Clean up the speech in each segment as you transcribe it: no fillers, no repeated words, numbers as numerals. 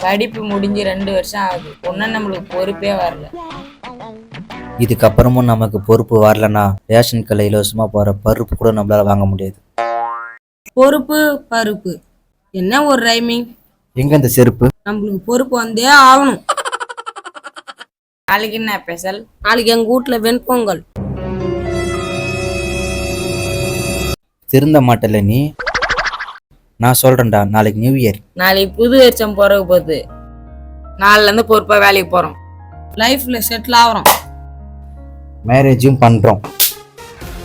படிப்பு முடிஞ்சு 2 வருஷம் ஆகுது, ஒன்னும் நம்மளுக்கு பொறுப்பே வரல. இதுக்கப்புறமும் நமக்கு பொறுப்பு வரலன்னா ரேஷன் கடையில் இலவசமா போற பருப்பு கூட நம்மளால வாங்க முடியாது. பொறுப்பு பருப்பு என்ன ஒரு ரைமிங்? எங்க இந்த செருப்பு? நம்மளுக்கு பொறுப்பு வந்தே ஆகணும். நாளைக்கு என்ன ஸ்பெஷல்? நாளைக்கு எங்க வீட்டுல வெண்பொங்கல். திருந்த மாட்டல நீ. நான் சொல்றேன்டா, நாளைக்கு நியூ இயர். நாளைக்கு புது வருஷம் பிறகு போகுது. நாளைல இருந்து பொறுப்பா வேலைக்கு போறோம், லைஃப்ல செட்டில் ஆகிறோம், மேரேஜும் பண்றோம்.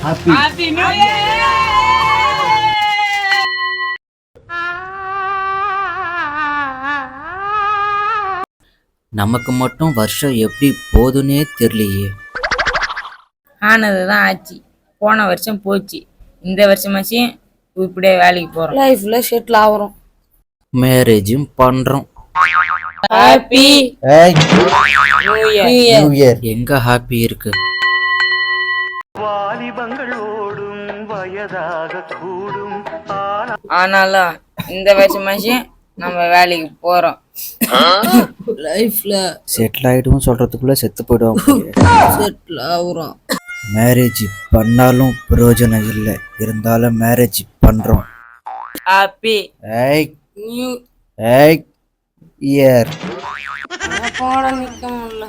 Happy new year. நமக்கு மட்டும் வருஷம் எப்படி போதுன்னே தெரியலையே. ஆனதுதான் ஆச்சு, போன வருஷம் போச்சு, இந்த வருஷமாச்சும் இப்படியே வேலைக்கு போறோம், லைஃப்ல செட்டில் ஆகிறோம், மேரேஜும் பண்றோம். Happy new year. எங்க ஹாப்பி இருக்கு? ஆனாலும் இந்த வருஷமாச்சும் நம்ம வேலைக்கு போறோம், லைஃப்ல செட்டில் ஆயிடும் சொல்றதுக்குள்ள செத்து போயிடுவோம். செட்டில் ஆகுறோம். மேரேஜ் பண்ணாலும் பிரயோஜனம் இல்லை, இருந்தாலும் மேரேஜ் பண்றோம். Happy new year. போட நிக்க முடியல.